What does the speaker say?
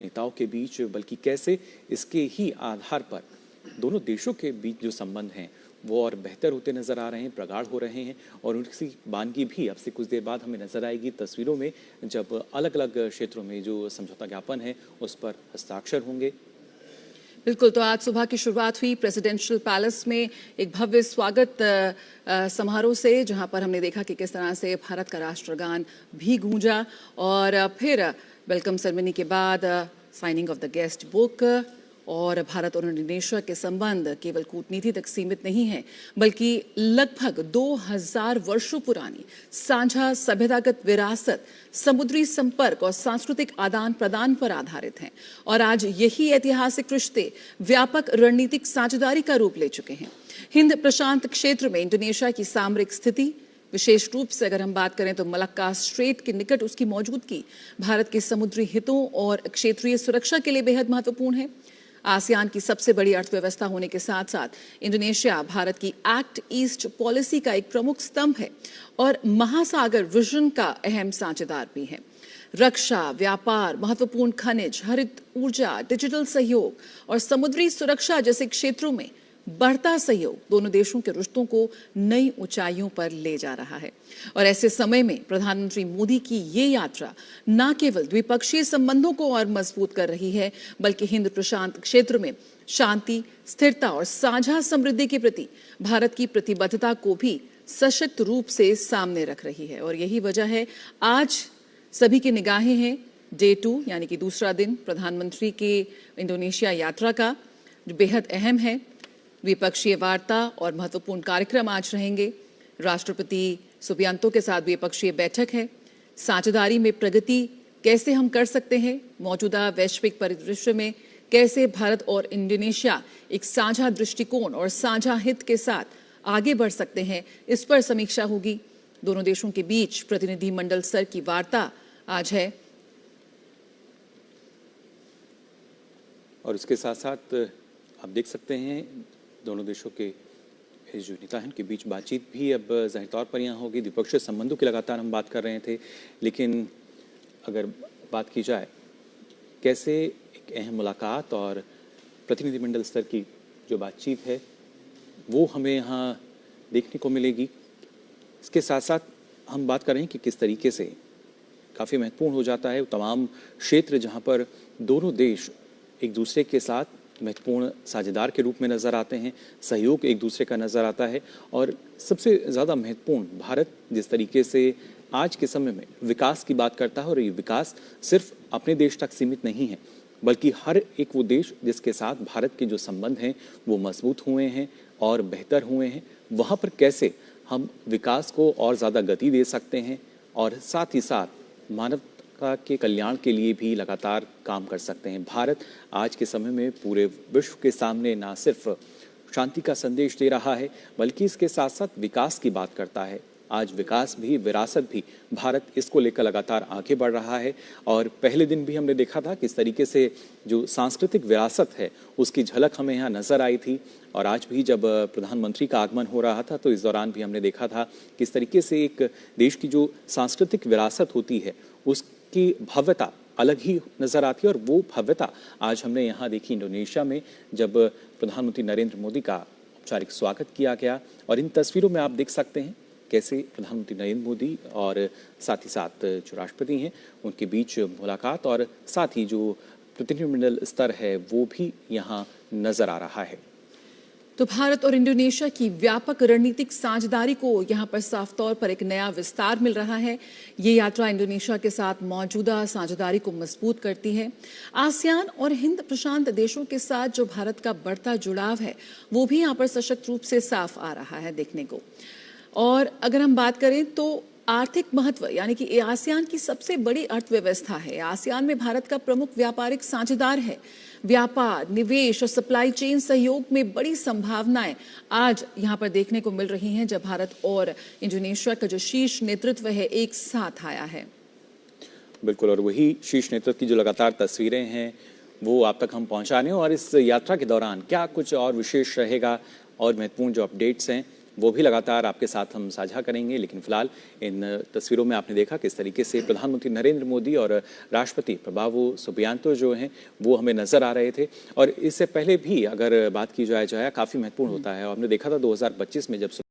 नेताओं के बीच, बल्कि कैसे इसके ही आधार पर दोनों देशों के बीच जो संबंध हैं वो और बेहतर होते नजर आ रहे हैं, प्रगाढ़ हो रहे हैं। और उनकी बानगी भी अब से कुछ देर बाद हमें नजर आएगी तस्वीरों में, जब अलग अलग क्षेत्रों में जो समझौता ज्ञापन है उस पर हस्ताक्षर होंगे। बिल्कुल, तो आज सुबह की शुरुआत हुई प्रेसिडेंशियल पैलेस में एक भव्य स्वागत समारोह से, जहां पर हमने देखा कि किस तरह से भारत का राष्ट्रगान भी गूंजा और फिर वेलकम सेरेमनी के बाद signing off the guest book. और भारत और इंडोनेशिया के संबंध केवल कूटनीति तक सीमित नहीं है, बल्कि लगभग 2000 वर्षों पुरानी साझा सभ्यतागत विरासत, समुद्री संपर्क और सांस्कृतिक आदान प्रदान पर आधारित हैं। और आज यही ऐतिहासिक रिश्ते व्यापक रणनीतिक साझेदारी का रूप ले चुके हैं। हिंद प्रशांत क्षेत्र में इंडोनेशिया की सामरिक स्थिति, विशेष रूप से अगर हम बात करें तो मलक्का स्ट्रेट के निकट उसकी मौजूदगी भारत के समुद्री हितों और क्षेत्रीय सुरक्षा के लिए बेहद महत्वपूर्ण है। आसियान की सबसे बड़ी अर्थव्यवस्था होने के साथ साथ इंडोनेशिया भारत की एक्ट ईस्ट पॉलिसी का एक प्रमुख स्तंभ है और महासागर विजन का अहम साझेदार भी है। रक्षा, व्यापार, महत्वपूर्ण खनिज, हरित ऊर्जा, डिजिटल सहयोग और समुद्री सुरक्षा जैसे क्षेत्रों में बढ़ता सहयोग दोनों देशों के रिश्तों को नई ऊंचाइयों पर ले जा रहा है। और ऐसे समय में प्रधानमंत्री मोदी की ये यात्रा न केवल द्विपक्षीय संबंधों को और मजबूत कर रही है, बल्कि हिंद प्रशांत क्षेत्र में शांति, स्थिरता और साझा समृद्धि के प्रति भारत की प्रतिबद्धता को भी सशक्त रूप से सामने रख रही है। और यही वजह है आज सभी की निगाहें हैं डे 2 यानी कि दूसरा दिन प्रधानमंत्री की इंडोनेशिया यात्रा का, जो बेहद अहम है। द्विपक्षीय वार्ता और महत्वपूर्ण कार्यक्रम आज रहेंगे। राष्ट्रपति सुबियांतो के साथ द्विपक्षीय बैठक है। साझेदारी में प्रगति कैसे हम कर सकते हैं, मौजूदा वैश्विक परिदृश्य में कैसे भारत और इंडोनेशिया एक साझा दृष्टिकोण और साझा हित के साथ आगे बढ़ सकते हैं, इस पर समीक्षा होगी। दोनों देशों के बीच प्रतिनिधिमंडल स्तर की वार्ता आज है। और इसके साथ साथ आप देख सकते हैं दोनों देशों के जो नेता हैं उनके बीच बातचीत भी अब जाहिर तौर पर यहाँ होगी। द्विपक्षीय संबंधों की लगातार हम बात कर रहे थे, लेकिन अगर बात की जाए कैसे एक अहम मुलाकात और प्रतिनिधिमंडल स्तर की जो बातचीत है वो हमें यहाँ देखने को मिलेगी। इसके साथ साथ हम बात कर रहे हैं कि किस तरीके से काफ़ी महत्वपूर्ण हो जाता है तमाम क्षेत्र जहाँ पर दोनों देश एक दूसरे के साथ महत्वपूर्ण साझेदार के रूप में नज़र आते हैं, सहयोग एक दूसरे का नज़र आता है। और सबसे ज़्यादा महत्वपूर्ण भारत जिस तरीके से आज के समय में विकास की बात करता है, और ये विकास सिर्फ अपने देश तक सीमित नहीं है, बल्कि हर एक वो देश जिसके साथ भारत के जो संबंध हैं वो मजबूत हुए हैं और बेहतर हुए हैं, वहाँ पर कैसे हम विकास को और ज़्यादा गति दे सकते हैं और साथ ही साथ मानव के कल्याण के लिए भी लगातार काम कर सकते हैं। भारत आज के समय में पूरे विश्व के सामने ना सिर्फ शांति का संदेश दे रहा है, बल्कि इसके साथ साथ विकास की बात करता है। आज विकास भी, विरासत भी, भारत इसको लेकर लगातार आगे बढ़ रहा है। और पहले दिन भी हमने देखा था किस तरीके से जो सांस्कृतिक विरासत है उसकी झलक हमें यहाँ नजर आई थी। और आज भी जब प्रधानमंत्री का आगमन हो रहा था तो इस दौरान भी हमने देखा था किस तरीके से एक देश की जो सांस्कृतिक विरासत होती है उसकी भव्यता अलग ही नजर आती है। और वो भव्यता आज हमने यहाँ देखी इंडोनेशिया में, जब प्रधानमंत्री नरेंद्र मोदी का औपचारिक स्वागत किया गया। और इन तस्वीरों में आप देख सकते हैं कैसे प्रधानमंत्री नरेंद्र मोदी और साथ ही साथ जो राष्ट्रपति हैं उनके बीच मुलाकात और साथ ही जो प्रतिनिधिमंडल स्तर है वो भी यहाँ नजर आ रहा है। तो भारत और इंडोनेशिया की व्यापक रणनीतिक साझेदारी को यहाँ पर साफ तौर पर एक नया विस्तार मिल रहा है। ये यात्रा इंडोनेशिया के साथ मौजूदा साझेदारी को मजबूत करती है। आसियान और हिंद प्रशांत देशों के साथ जो भारत का बढ़ता जुड़ाव है वो भी यहाँ पर सशक्त रूप से साफ आ रहा है देखने को। और अगर हम बात करें तो आर्थिक महत्व, यानी कि आसियान की सबसे बड़ी अर्थव्यवस्था है, आसियान में भारत का प्रमुख व्यापारिक साझेदार है। व्यापार, निवेश और सप्लाई चेन सहयोग में बड़ी संभावनाएं आज यहां पर देखने को मिल रही हैं, जब भारत और इंडोनेशिया का जो शीर्ष नेतृत्व है एक साथ आया है। बिल्कुल, और वही शीर्ष नेतृत्व की जो लगातार तस्वीरें हैं वो आप तक हम पहुंचा रहे हैं। और इस यात्रा के दौरान क्या कुछ और विशेष रहेगा और महत्वपूर्ण जो अपडेट्स हैं वो भी लगातार आपके साथ हम साझा करेंगे। लेकिन फिलहाल इन तस्वीरों में आपने देखा किस तरीके से प्रधानमंत्री नरेंद्र मोदी और राष्ट्रपति प्रभावो सुबियांतो जो हैं वो हमें नजर आ रहे थे। और इससे पहले भी अगर बात की जाए काफ़ी महत्वपूर्ण होता है, और हमने देखा था 2025 में जब